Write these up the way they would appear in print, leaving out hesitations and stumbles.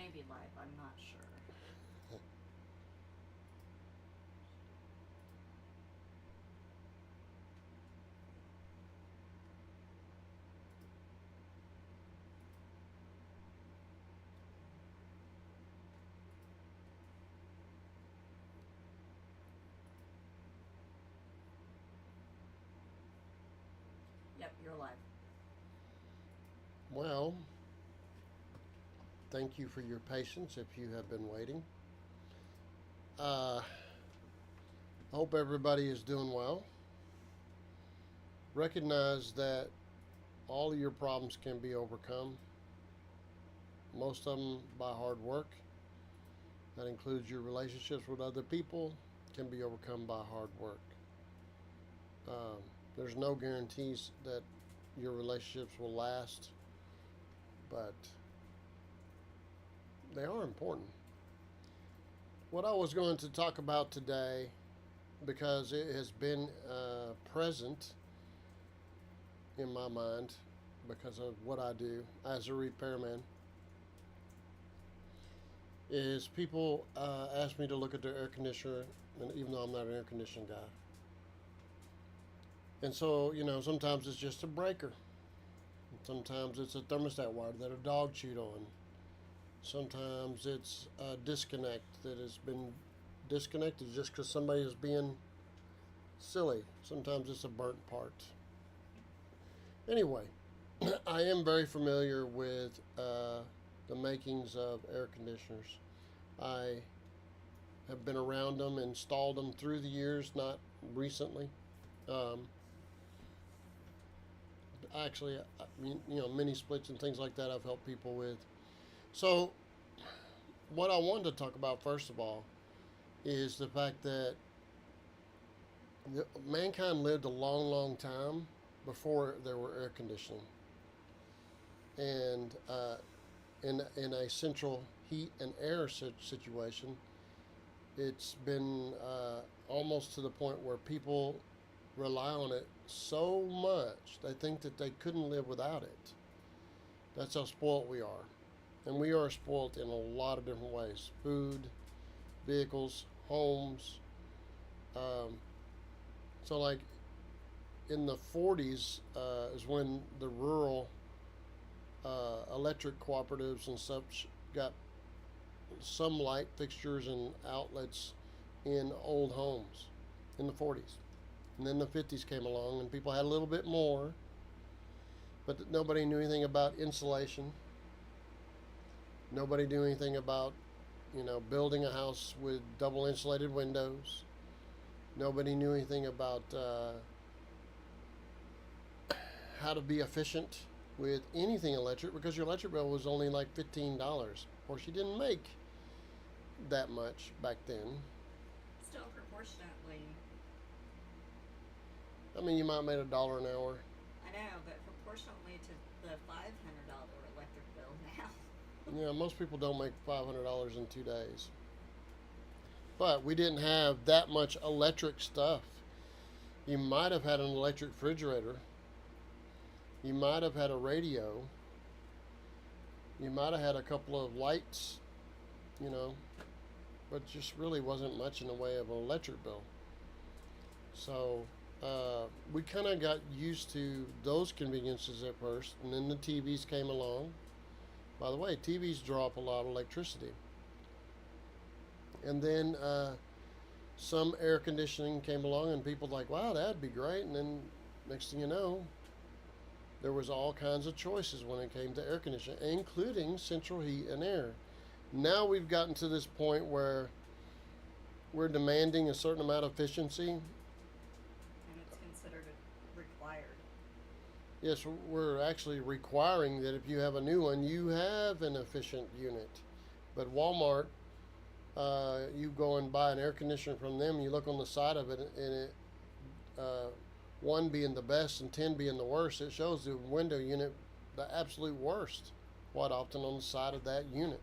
may be live. I'm not sure. Yep, you're live. Well, thank you for your patience if you have been waiting. I hope everybody is doing well. Recognize that all of your problems can be overcome, most of them by hard work. That includes your relationships with other people, can be overcome by hard work. Um, there's no guarantees that your relationships will last, but they are important. What I was going to talk about today, because it has been present in my mind because of what I do as a repairman, is people ask me to look at their air conditioner, and even though I'm not an air conditioning guy. And so, sometimes it's just a breaker. Sometimes it's a thermostat wire that a dog chewed on. Sometimes it's a disconnect that has been disconnected just because somebody is being silly. Sometimes it's a burnt part. Anyway, I am very familiar with the makings of air conditioners. I have been around them, installed them through the years, not recently. Um, Actually, mini splits and things like that I've helped people with. So, what I wanted to talk about first of all is the fact that mankind lived a long, long time before there were air conditioning, and in a central heat and air situation, it's been almost to the point where people rely on it so much they think that they couldn't live without it. That's how spoiled we are. And we are spoiled in a lot of different ways: food, vehicles, homes. Um, so, like in the 40s, is when the rural electric cooperatives and such got some light fixtures and outlets in old homes in the 40s. And then the 50s came along and people had a little bit more, but nobody knew anything about insulation. Nobody knew anything about, building a house with double insulated windows. Nobody knew anything about how to be efficient with anything electric because your electric bill was only like $15. Of course, you didn't make that much back then. Still proportionately. I mean, you might have made $1 an hour. I know, but proportionately to the $500 electric bill now. Yeah, most people don't make $500 in 2 days. But we didn't have that much electric stuff. You might have had an electric refrigerator. You might have had a radio. You might have had a couple of lights, you know, but just really wasn't much in the way of an electric bill. So we kind of got used to those conveniences at first, and then the TVs came along. By the way, TVs draw up a lot of electricity. And then some air conditioning came along, and people like, wow, that'd be great. And then next thing you know, there was all kinds of choices when it came to air conditioning, including central heat and air. Now we've gotten to this point where we're demanding a certain amount of efficiency. And it's considered required. Yes, we're actually requiring that if you have a new one, you have an efficient unit. But Walmart, you go and buy an air conditioner from them, you look on the side of it, and it, 1 being the best and 10 being the worst, it shows the window unit the absolute worst quite often on the side of that unit.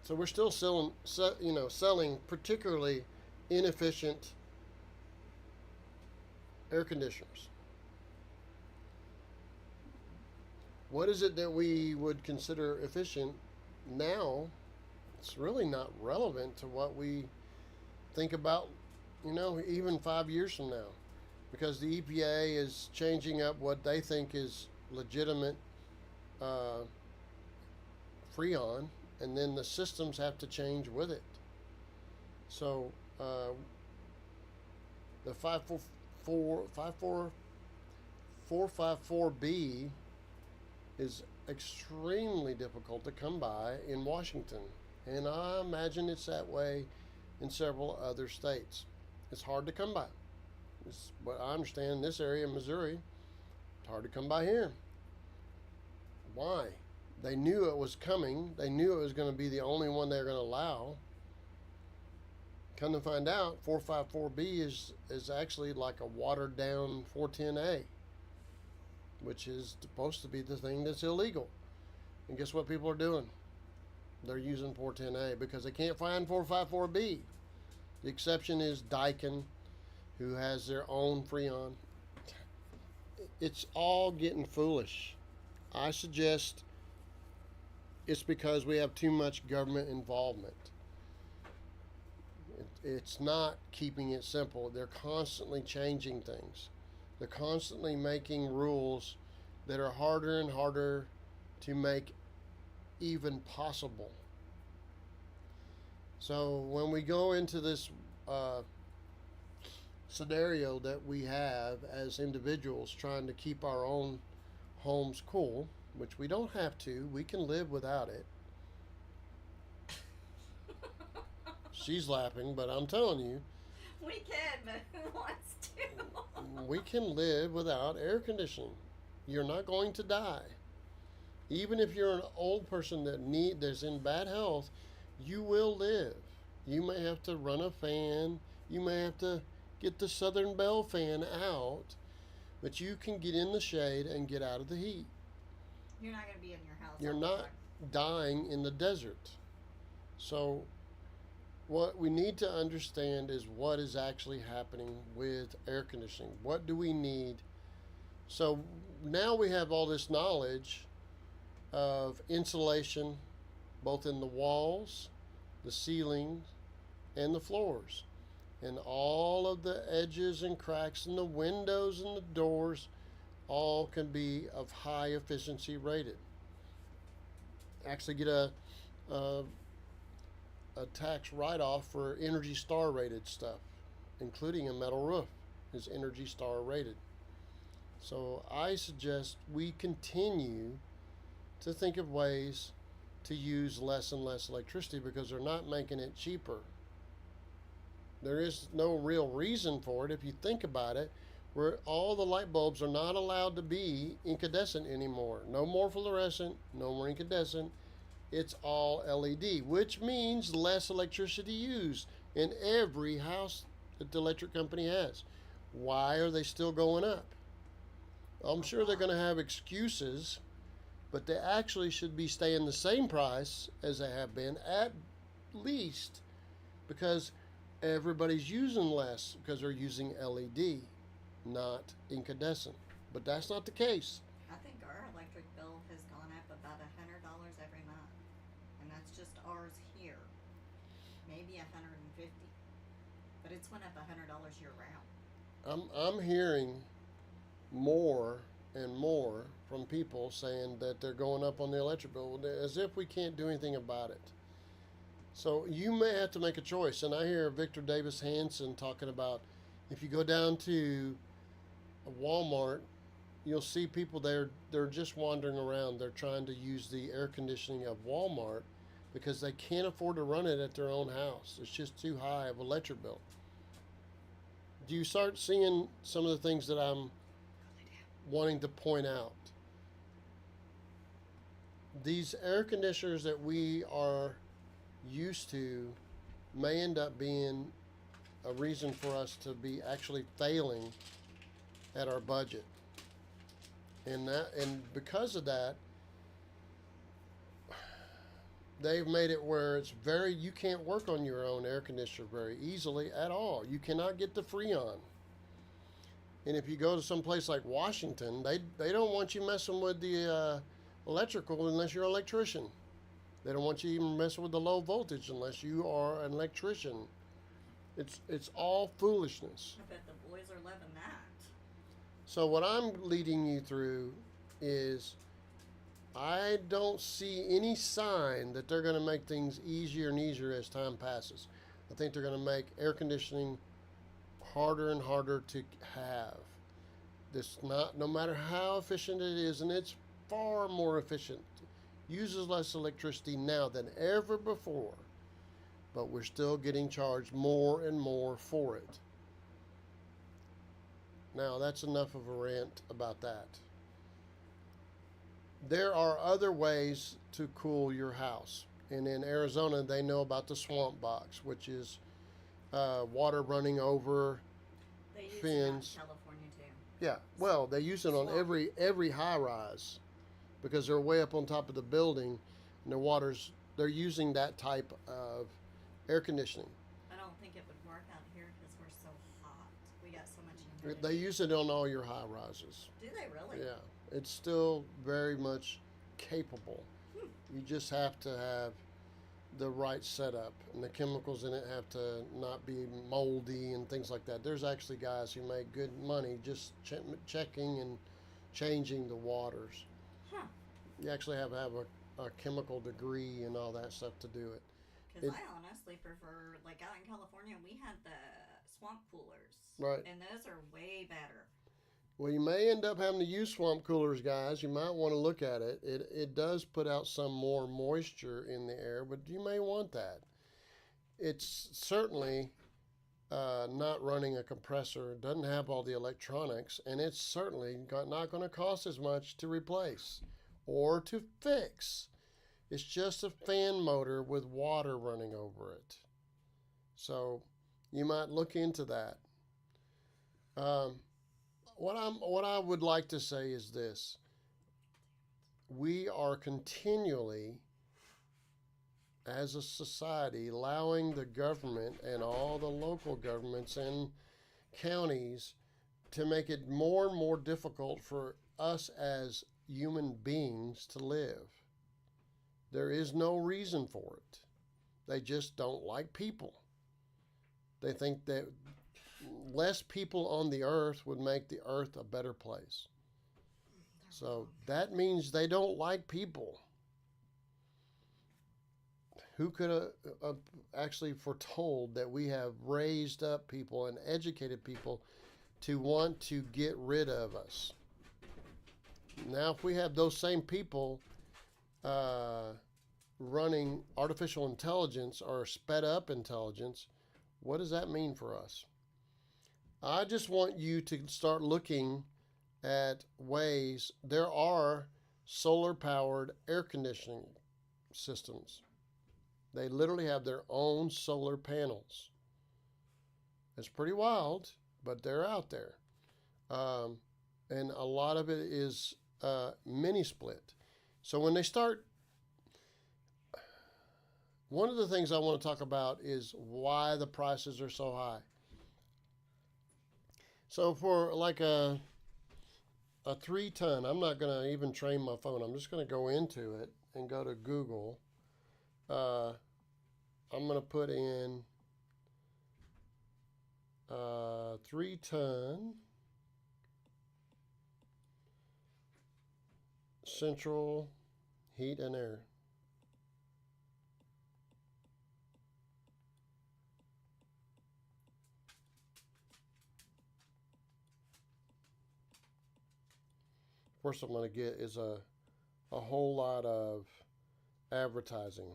So we're still selling particularly inefficient air conditioners. What is it that we would consider efficient now it's really not relevant to what we think about, even 5 years from now, because the EPA is changing up what they think is legitimate uh, freon, and then the systems have to change with it. So the 454B is extremely difficult to come by in Washington, and I imagine it's that way in several other states. It's hard to come by. But I understand in this area in Missouri, it's hard to come by here. Why? They knew it was coming. They knew it was going to be the only one they were going to allow. Come to find out, 454B is actually like a watered down 410A, which is supposed to be the thing that's illegal. And guess what people are doing? They're using 410A because they can't find 454B. The exception is Daikin, who has their own freon. It's all getting foolish. I suggest it's because we have too much government involvement. It's not keeping it simple. They're constantly changing things. They're constantly making rules that are harder and harder to make even possible. So when we go into this scenario that we have as individuals trying to keep our own homes cool, which we don't have to, we can live without it. She's laughing, but I'm telling you, We can, but who wants to? we can live without air conditioning. You're not going to die. Even if you're an old person that's in bad health, you will live. You may have to run a fan. You may have to get the Southern Belle fan out, but you can get in the shade and get out of the heat. You're not going to be in your house. You're all the not time. dying in the desert. So what we need to understand is what is actually happening with air conditioning. What do we need? So now we have all this knowledge of insulation, both in the walls, the ceilings, and the floors. And all of the edges and cracks in the windows and the doors all can be of high efficiency rated. Actually get a tax write-off for Energy Star rated stuff, including a metal roof is Energy Star rated. So I suggest we continue to think of ways to use less and less electricity because they're not making it cheaper. There is no real reason for it if you think about it, where all the light bulbs are not allowed to be incandescent anymore. No more fluorescent, no more incandescent. It's all LED, which means less electricity used in every house that the electric company has. Why are they still going up? I'm sure they're going to have excuses, but they actually should be staying the same price as they have been, at least, because everybody's using less because they're using LED, not incandescent. But that's not the case. I think our electric bill has gone up about $100 every month, and that's just ours here. Maybe 150, but it's went up $100 year round. I'm hearing more and more from people saying that they're going up on the electric bill as if we can't do anything about it. So you may have to make a choice. And I hear Victor Davis Hanson talking about if you go down to a Walmart, you'll see people there, they're just wandering around. They're trying to use the air conditioning of Walmart because they can't afford to run it at their own house. It's just too high of an electric bill. Do you start seeing some of the things that I'm wanting to point out? These air conditioners that we are used to may end up being a reason for us to be actually failing at our budget. And because of that, they've made it where it's you can't work on your own air conditioner very easily at all. You cannot get the Freon. And if you go to some place like Washington, they don't want you messing with the electrical unless you're an electrician. They don't want you even messing with the low voltage unless you are an electrician. It's all foolishness. I bet the boys are loving that. So what I'm leading you through is I don't see any sign that they're going to make things easier and easier as time passes. I think they're going to make air conditioning harder and harder to have. This not no matter how efficient it is, and it's far more efficient. Uses less electricity now than ever before, but we're still getting charged more and more for it. Now that's enough of a rant about that. There are other ways to cool your house. And in Arizona, they know about the swamp box, which is water running over They use fins. that in California too. Yeah, well, they use it on every high rise because they're way up on top of the building, and they're using that type of air conditioning. I don't think it would work out here because we're so hot. We got so much humidity. They use it on all your high rises. Do they really? Yeah, it's still very much capable. You just have to have the right setup, and the chemicals in it have to not be moldy and things like that. There's actually guys who make good money just checking and changing the waters. Huh. You actually have to have a chemical degree and all that stuff to do it. Because I honestly prefer, like out in California, we had the swamp coolers. Right. And those are way better. Well, you may end up having to use swamp coolers, guys. You might want to look at it. It does put out some more moisture in the air, but you may want that. It's certainly not running a compressor. It doesn't have all the electronics, and it's certainly not going to cost as much to replace or to fix. It's just a fan motor with water running over it. So you might look into that. What I would like to say is this. We are continually, as a society, allowing the government and all the local governments and counties to make it more and more difficult for us as human beings to live. There is no reason for it. They just don't like people. They think that less people on the earth would make the earth a better place. So that means they don't like people. Who could have actually foretold that we have raised up people and educated people to want to get rid of us? Now, if we have those same people running artificial intelligence or sped up intelligence, what does that mean for us? I just want you to start looking at ways. There are solar powered air conditioning systems. They literally have their own solar panels. It's pretty wild, but they're out there. And a lot of it is mini split. So when they start, one of the things I want to talk about is why the prices are so high. So for like a 3-ton, I'm not going to even train my phone. I'm just going to go into it and go to Google. I'm going to put in 3-ton central heat and air. First I'm going to get is a whole lot of advertising.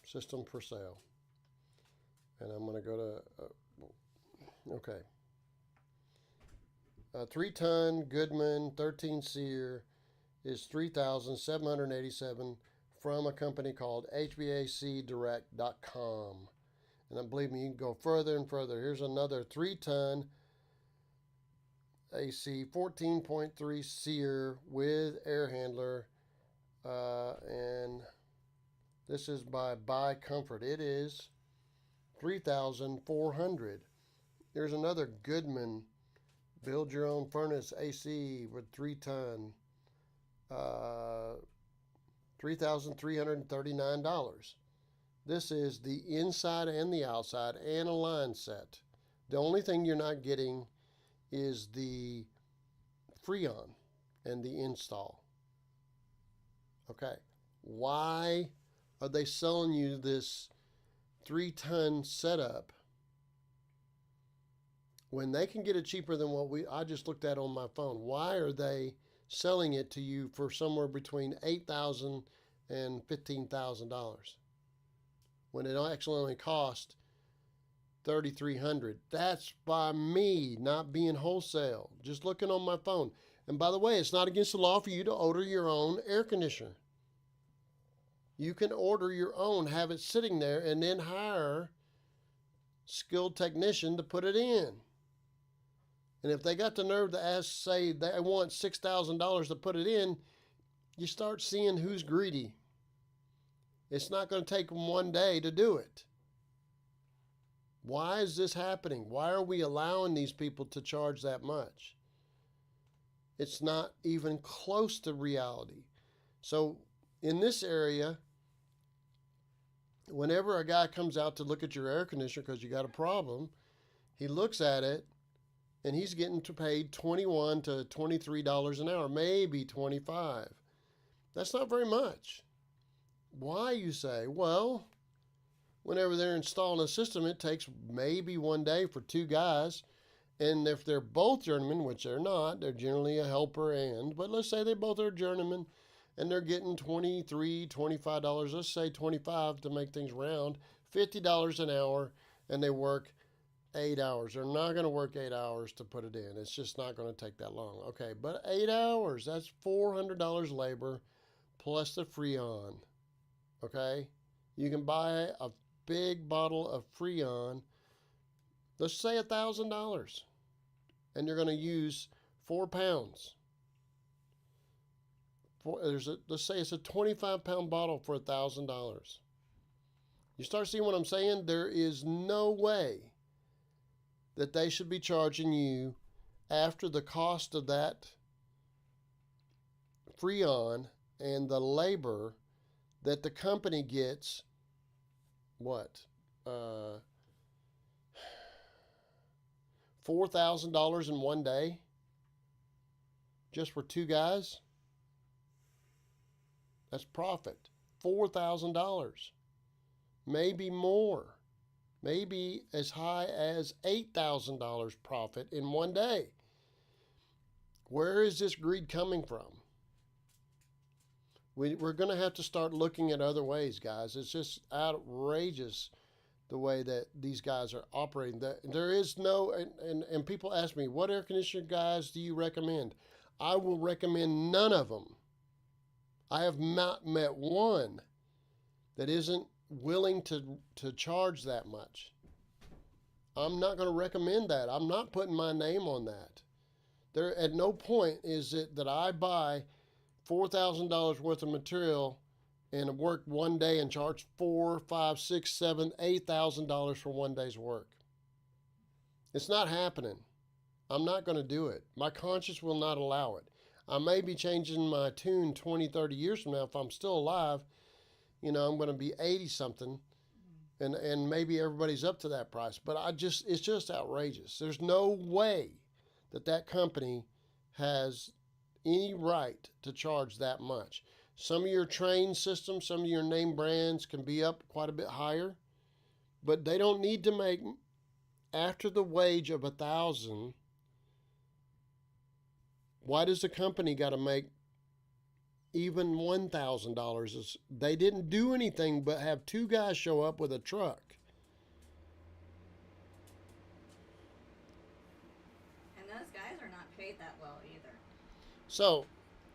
System for sale. And I'm going to go to, okay. 3-ton Goodman 13 SEER is $3,787 from a company called HVACdirect.com. And then believe me, you can go further and further. Here's another 3-ton AC 14.3 SEER with air handler, and this is by Comfort. It is $3,400. Here's another Goodman build your own furnace AC with 3-ton $3,339. This is the inside and the outside and a line set. The only thing you're not getting is the Freon and the install. Okay, why are they selling you this 3-ton setup when they can get it cheaper than what I just looked at on my phone? Why are they selling it to you for somewhere between $8,000 and $15,000 when it actually only cost $3,300? That's by me not being wholesale, just looking on my phone. And by the way, it's not against the law for you to order your own air conditioner. You can order your own, have it sitting there, and then hire skilled technician to put it in. And if they got the nerve to ask, say they want $6,000 to put it in, you start seeing who's greedy. It's not going to take them one day to do it. Why is this happening? Why are we allowing these people to charge that much? It's not even close to reality. So in this area, whenever a guy comes out to look at your air conditioner because you got a problem, he looks at it and he's getting paid $21 to $23 an hour, maybe $25. That's not very much. Why, you say? Well, whenever they're installing a system, it takes maybe one day for two guys. And if they're both journeymen, which they're not, they're generally a helper but let's say they both are journeymen and they're getting $23, $25, let's say $25 to make things round, $50 an hour, and they work 8 hours. They're not going to work 8 hours to put it in. It's just not going to take that long. Okay, but 8 hours, that's $400 labor plus the Freon. Okay? You can buy a big bottle of Freon, let's say $1,000, and you're going to use 4 pounds. Let's say it's a 25-pound bottle for $1,000. You start seeing what I'm saying? There is no way that they should be charging you after the cost of that Freon and the labor that the company gets, $4,000 in one day just for two guys? That's profit. $4,000. Maybe more. Maybe as high as $8,000 profit in one day. Where is this greed coming from? We're going to have to start looking at other ways, guys. It's just outrageous the way that these guys are operating. There is no, and people ask me, what air conditioner guys do you recommend? I will recommend none of them. I have not met one that isn't willing to charge that much. I'm not going to recommend that. I'm not putting my name on that. There, at no point is it that I buy $4,000 worth of material and work one day and charge $4,000, $5,000, $6,000, $7,000, $8,000 for one day's work. It's not happening. I'm not going to do it. My conscience will not allow it. I may be changing my tune 20, 30 years from now. If I'm still alive, I'm going to be 80 something, and maybe everybody's up to that price. But it's just outrageous. There's no way that company has any right to charge that much. Some of your train systems, some of your name brands can be up quite a bit higher, but they don't need to make, after the wage of $1,000. Why does the company got to make even $1,000? They didn't do anything but have two guys show up with a truck. And those guys are not paid that well either. So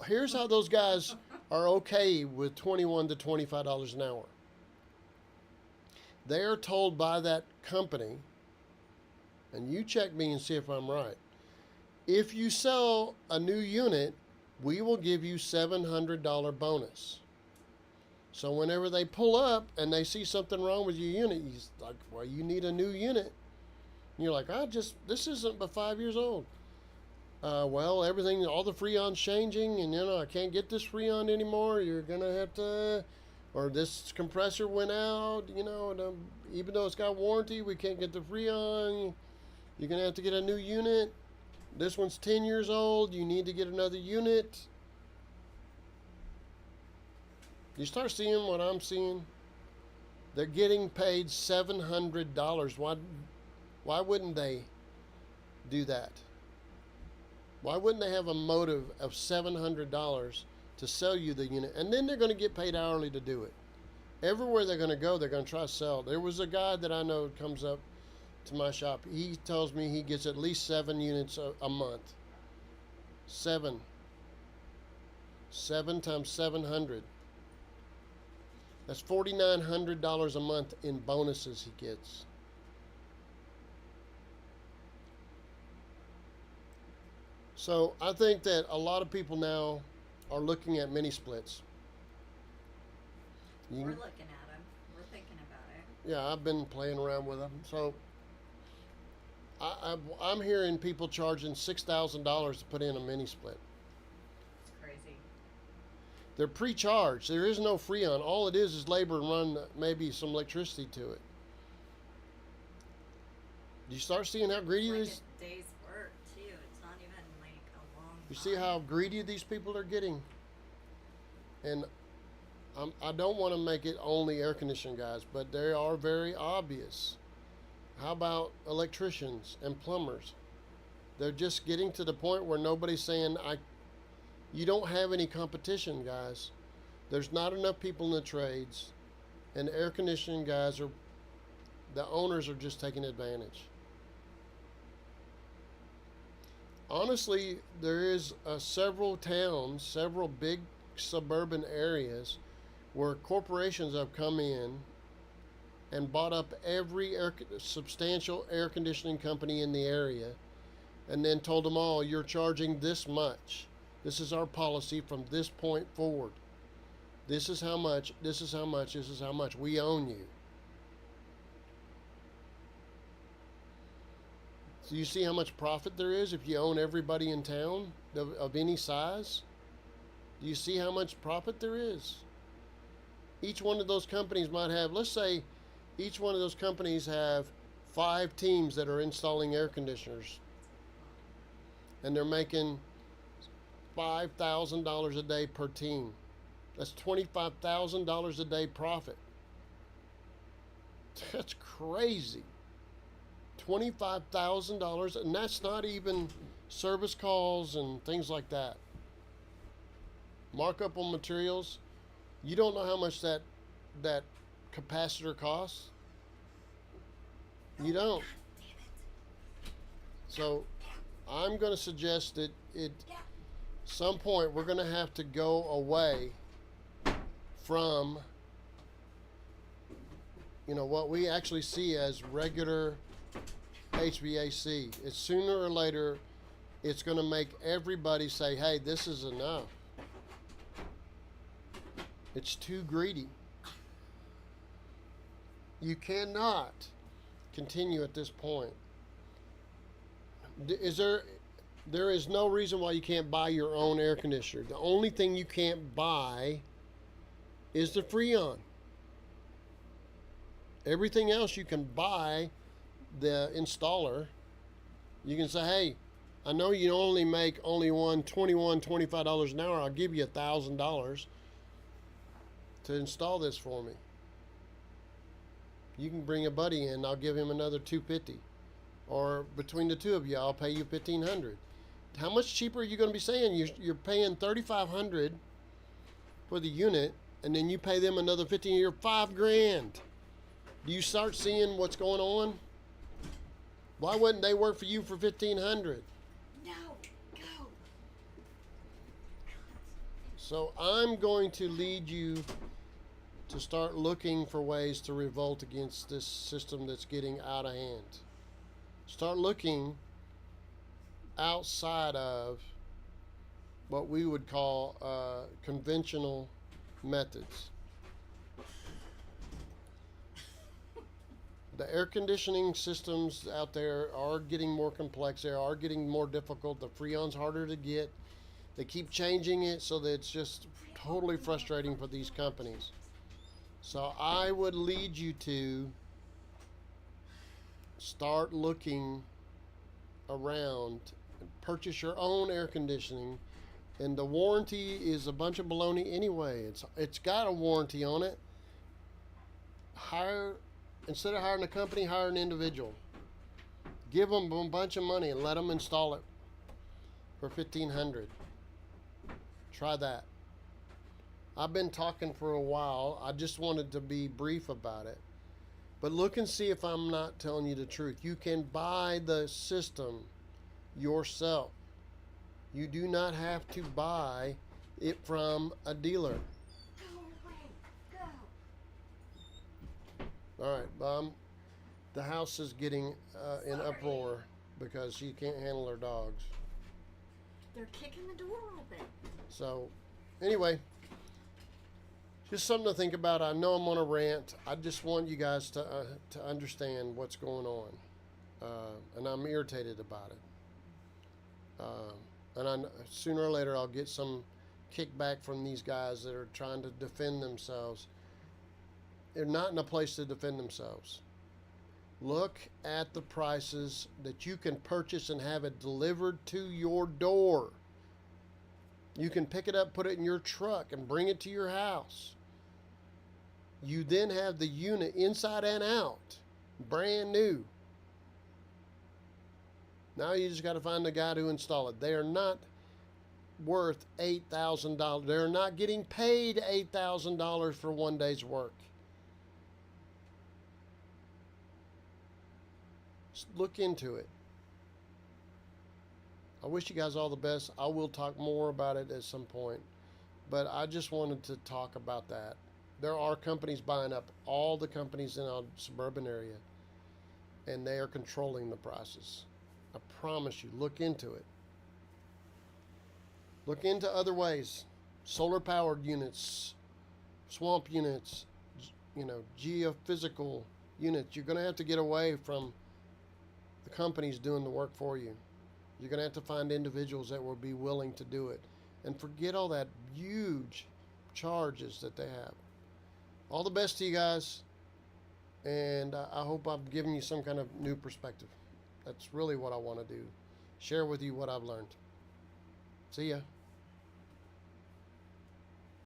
here's how those guys are okay with $21 to $25 an hour. They are told by that company, and you check me and see if I'm right, if you sell a new unit, we will give you $700 bonus. So whenever they pull up and they see something wrong with your unit, he's like, well, you need a new unit. And you're like, this isn't but 5 years old. Well, everything, all the Freon's changing, and I can't get this Freon anymore. You're gonna have to, or this compressor went out. Even though it's got warranty, we can't get the Freon. You're gonna have to get a new unit. This one's 10 years old. You need to get another unit. You start seeing what I'm seeing. They're getting paid $700. Why wouldn't they do that? Why wouldn't they have a motive of $700 to sell you the unit? And then they're going to get paid hourly to do it. Everywhere they're going to go, they're going to try to sell. There was a guy that I know comes up to my shop. He tells me he gets at least 7 units a month. 7 times 700. That's $4,900 a month in bonuses he gets. So I think that a lot of people now are looking at mini splits. We're looking at them. We're thinking about it. Yeah, I've been playing around with them. So I'm hearing people charging $6,000 to put in a mini split. It's crazy. They're pre-charged. There is no Freon. All it is labor and run maybe some electricity to it. You start seeing how greedy It's like these. a day's work too. It's not even like a long You time. see how greedy these people are getting. And I don't want to make it only air conditioning guys, but they are very obvious. How about electricians and plumbers? They're just getting to the point where nobody's saying, you don't have any competition, guys. There's not enough people in the trades, and air conditioning guys the owners are just taking advantage. Honestly, there is several towns, several big suburban areas where corporations have come in and bought up every substantial air conditioning company in the area, and then told them all, you're charging this much. This is our policy from this point forward. This is how much, this is how much, this is how much. We own you. So you see how much profit there is if you own everybody in town of any size? Do you see how much profit there is? Each one of those companies might have, let's say, each one of those companies have 5 teams that are installing air conditioners. And they're making $5,000 a day per team. That's $25,000 a day profit. That's crazy. $25,000, and that's not even service calls and things like that. Markup on materials. You don't know how much that capacitor costs. You don't. So I'm going to suggest that some point we're going to have to go away from what we actually see as regular HVAC. It's sooner or later it's going to make everybody say, hey, this is enough. It's too greedy. You cannot continue at this point. There is no reason why you can't buy your own air conditioner. The only thing you can't buy is the Freon. Everything else you can buy the installer. You can say, hey, I know you only make $25 an hour. I'll give you $1,000 to install this for me. You can bring a buddy in. I'll give him another $250. Or between the two of you, I'll pay you $1,500. How much cheaper are you going to be saying? You're paying $3,500 for the unit, and then you pay them another $1,500. You're $5,000. Do you start seeing what's going on? Why wouldn't they work for you for $1,500? No, go. So I'm going to lead you to start looking for ways to revolt against this system that's getting out of hand. Start looking outside of what we would call conventional methods. The air conditioning systems out there are getting more complex. They are getting more difficult. The Freon's harder to get. They keep changing it so that it's just totally frustrating for these companies. So I would lead you to start looking around and purchase your own air conditioning. And the warranty is a bunch of baloney anyway. It's got a warranty on it. Instead of hiring a company, hire an individual. Give them a bunch of money and let them install it for $1,500. Try that. I've been talking for a while. I just wanted to be brief about it. But look and see if I'm not telling you the truth. You can buy the system yourself. You do not have to buy it from a dealer. Go away. Go. All right, the house is getting in uproar because she can't handle her dogs. They're kicking the door open. So, anyway, just something to think about. I know I'm on a rant. I just want you guys to understand what's going on, and I'm irritated about it. And sooner or later I'll get some kickback from these guys that are trying to defend themselves. They're not in a place to defend themselves. Look at the prices that you can purchase and have it delivered to your door. You can pick it up, put it in your truck, and bring it to your house. You then have the unit inside and out, brand new. Now you just got to find the guy to install it. They are not worth $8,000. They're not getting paid $8,000 for one day's work. Just look into it. I wish you guys all the best. I will talk more about it at some point, but I just wanted to talk about that. There are companies buying up all the companies in our suburban area, and they are controlling the prices. I promise you, look into it. Look into other ways. Solar powered units, swamp units, geophysical units. You're going to have to get away from the companies doing the work for you. You're going to have to find individuals that will be willing to do it. And forget all that huge charges that they have. All the best to you guys. And I hope I've given you some kind of new perspective. That's really what I want to do. Share with you what I've learned. See ya.